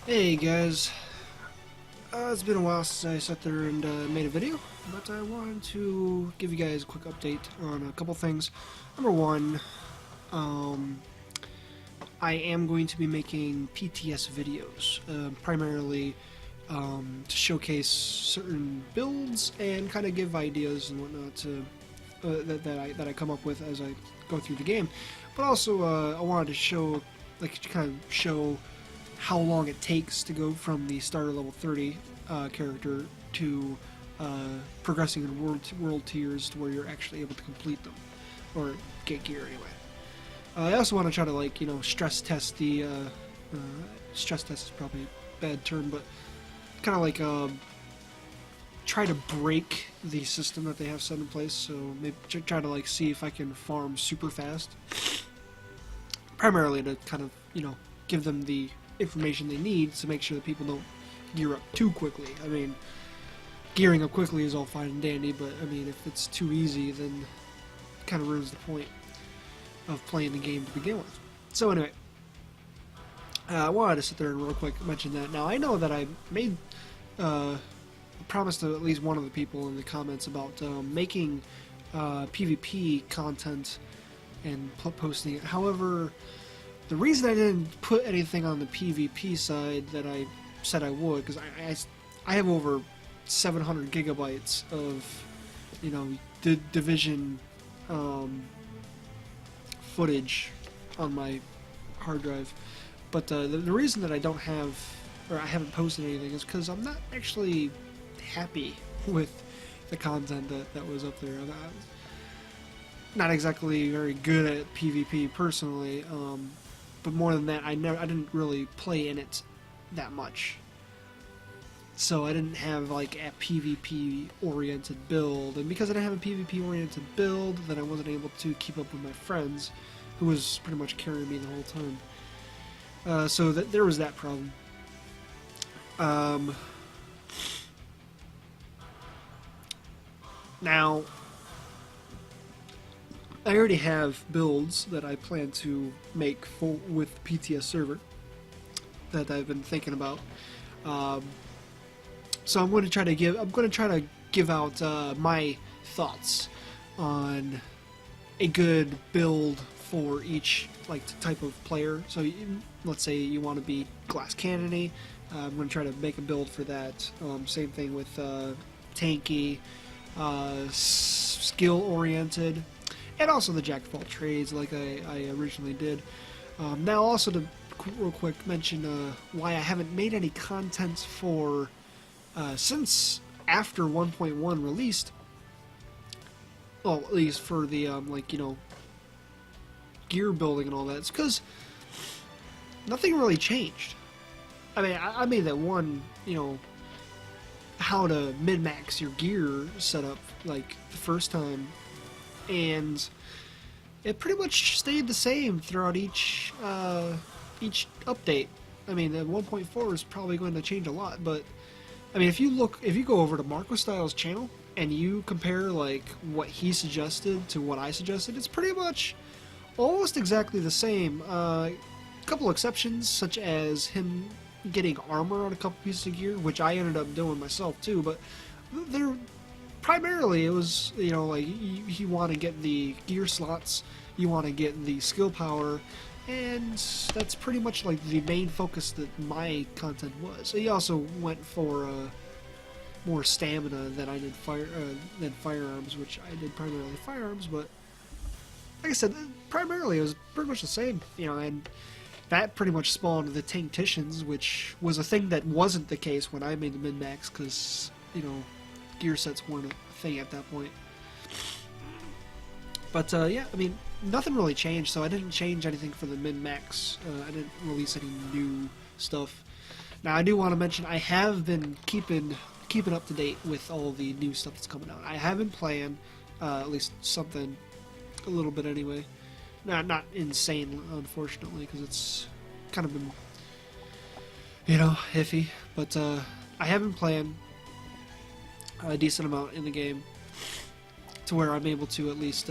Hey guys, it's been a while since I sat there and made a video, but I wanted to give you guys a quick update on a couple things. Number one, um, I am going to be making PTS videos, primarily to showcase certain builds and kind of give ideas and whatnot to, that I come up with as I go through the game. But also, I wanted to show, kind of show how long it takes to go from the starter level 30 character to progressing in world tiers to where you're actually able to complete them or get gear anyway. I also want to try to stress test the stress test is probably a bad term, but kind of try to break the system that they have set in place. So maybe try to see if I can farm super fast, primarily to kind of give them the information they need to make sure that people don't gear up too quickly. I mean, gearing up quickly is all fine and dandy, but I mean, if it's too easy, then it kind of ruins the point of playing the game to begin with. So anyway, I wanted to sit there and real quick mention that. Now, I know that I made a promise to at least one of the people in the comments about making PvP content and posting it. However, the reason I didn't put anything on the PvP side that I said I would, because I have over 700 gigabytes of, Division footage on my hard drive. But the reason that I don't have, or I haven't posted anything, is because I'm not actually happy with the content that was up there. I'm not exactly very good at PvP personally. But more than that, I didn't really play in it that much. So I didn't have a PvP oriented build, and because I didn't have a PvP oriented build, then I wasn't able to keep up with my friends, who was pretty much carrying me the whole time. So there was that problem. Now, I already have builds that I plan to make with PTS server that I've been thinking about. So I'm going to try to give out my thoughts on a good build for each type of player. So let's say you want to be glass cannony. I'm going to try to make a build for that. Same thing with tanky, skill oriented. And also the jack of all trades, like I originally did. Now, also to real quick mention why I haven't made any content for since after 1.1 released. Well, at least for the gear building and all that. It's because nothing really changed. I mean, I made that one, how to min-max your gear setup the first time, and it pretty much stayed the same throughout each update. I mean, the 1.4 is probably going to change a lot, but I mean, if you go over to Marco Styles' channel and you compare what he suggested to what I suggested, it's pretty much almost exactly the same. A couple exceptions, such as him getting armor on a couple pieces of gear, which I ended up doing myself too, but they're primarily it was you want to get the gear slots, you want to get the skill power, and that's pretty much the main focus that my content was. He also went for more stamina than I did than firearms, which I did primarily firearms, but like I said, primarily it was pretty much the same, and that pretty much spawned the Tankticians, which was a thing that wasn't the case when I made the min-max, because gear sets weren't a thing at that point. But yeah, I mean, nothing really changed, so I didn't change anything for the min-max. I didn't release any new stuff. Now, I do want to mention I have been keeping up to date with all the new stuff that's coming out. I have been playing at least something, a little bit anyway. Not insane, unfortunately, because it's kind of been, iffy. But I have been playing a decent amount in the game to where I'm able to at least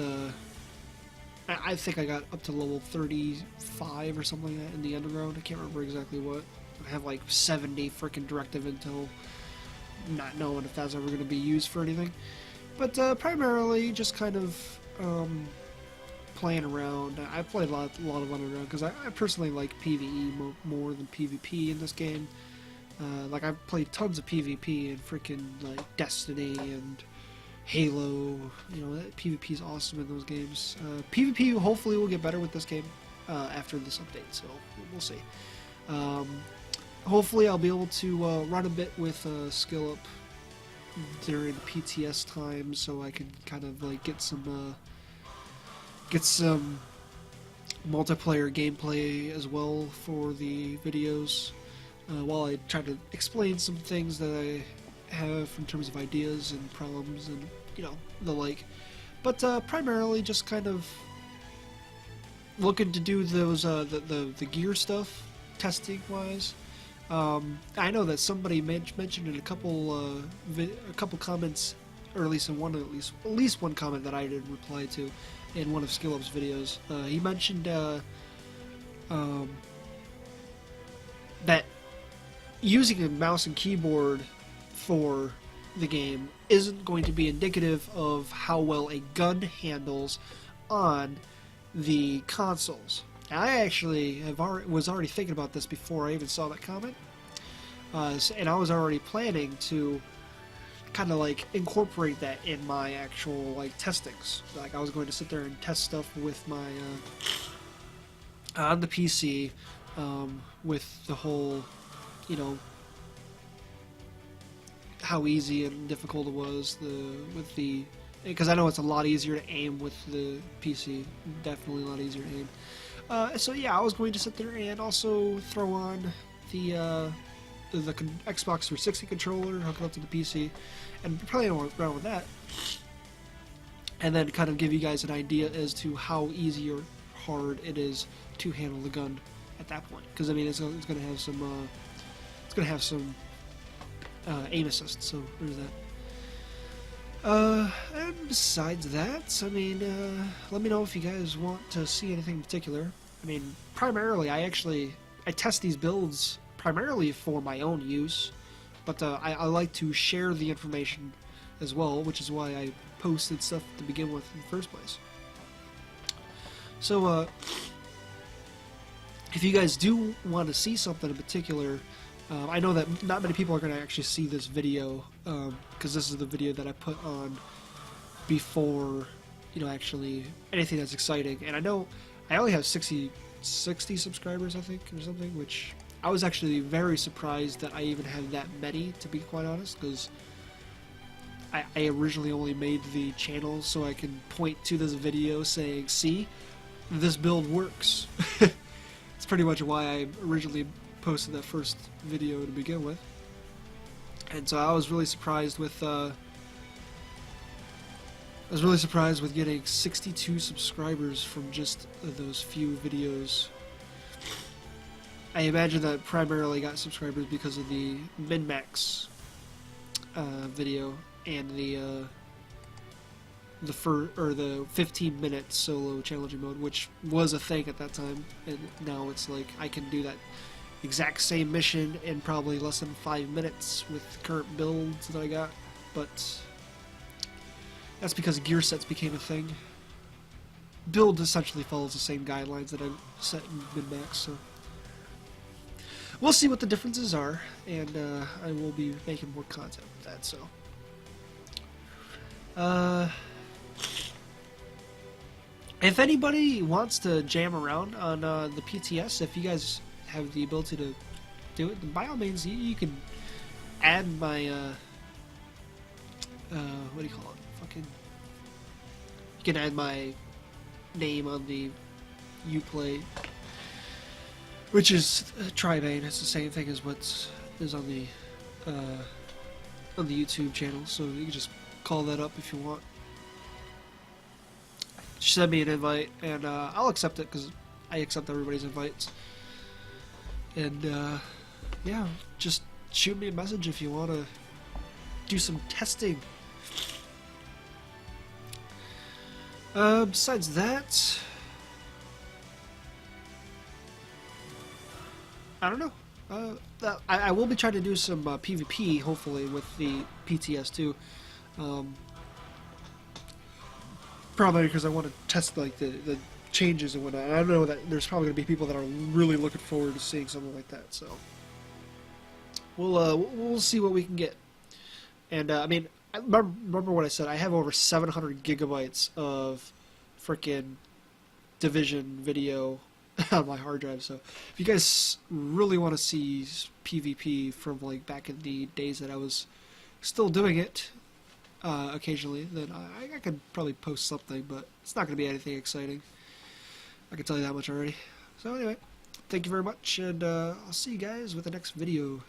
I think I got up to level 35 or something like that in the underground. I can't remember exactly what. I have like 70 freaking directive intel, not knowing if that's ever going to be used for anything. But primarily just kind of playing around. I played a lot of underground because I personally like PvE more than PvP in this game. Like I've played tons of PvP in freaking like Destiny and Halo. You know, that PvP is awesome in those games. PvP hopefully will get better with this game after this update, so we'll see. Hopefully I'll be able to run a bit with skill up during PTS time, so I can kind of like get some multiplayer gameplay as well for the videos, while I try to explain some things that I have in terms of ideas and problems and, you know, the like. But primarily just kind of looking to do those the gear stuff testing wise. I know that somebody mentioned in a couple comments, or at least one comment that I did reply to in one of SkillUp's videos. He mentioned that using a mouse and keyboard for the game isn't going to be indicative of how well a gun handles on the consoles. I actually was already thinking about this before I even saw that comment, and I was already planning to kind of like incorporate that in my actual like testings. Like I was going to sit there and test stuff with my on the PC, with the whole, you know, how easy and difficult it was because I know it's a lot easier to aim with the PC. Definitely a lot easier to aim. So yeah, I was going to sit there and also throw on the Xbox 360 controller, hook it up to the PC, and play around with that, and then kind of give you guys an idea as to how easy or hard it is to handle the gun at that point. Because I mean, it's going to have some aim assist, so there's that. And besides that, I mean, let me know if you guys want to see anything in particular. I mean, primarily, I test these builds primarily for my own use, but I like to share the information as well, which is why I posted stuff to begin with in the first place. So, if you guys do want to see something in particular, I know that not many people are going to actually see this video, because this is the video that I put on before, you know, actually anything that's exciting. And I know I only have 60 subscribers, I think, or something, which I was actually very surprised that I even had that many, to be quite honest, because I originally only made the channel so I can point to this video saying, see, this build works. It's pretty much why I originally posted that first video to begin with. And so I was really surprised with getting 62 subscribers from just those few videos. I imagine that primarily got subscribers because of the min-max video and the 15-minute solo challenging mode, which was a thing at that time, and now it's like I can do that exact same mission in probably less than 5 minutes with the current builds that I got. But that's because gear sets became a thing. Build essentially follows the same guidelines that I set in min-max, so we'll see what the differences are, and I will be making more content with that. So if anybody wants to jam around on the PTS, if you guys have the ability to do it, then by all means, you can add my what do you call it? Fucking, you can add my name on the Uplay, which is TryBane. It's the same thing as what is on the YouTube channel, so you can just call that up if you want. Just send me an invite, and I'll accept it because I accept everybody's invites. And yeah, just shoot me a message if you want to do some testing. Besides that, I don't know. I will be trying to do some PvP, hopefully, with the PTS too. Um, Probably because I want to test like the changes and whatnot. I know that there's probably going to be people that are really looking forward to seeing something like that. So we'll see what we can get. And I mean, I remember what I said. I have over 700 gigabytes of freaking Division video on my hard drive. So if you guys really want to see PvP from like back in the days that I was still doing it occasionally, then I could probably post something, but it's not going to be anything exciting. I can tell you that much already. So anyway, thank you very much, and I'll see you guys with the next video.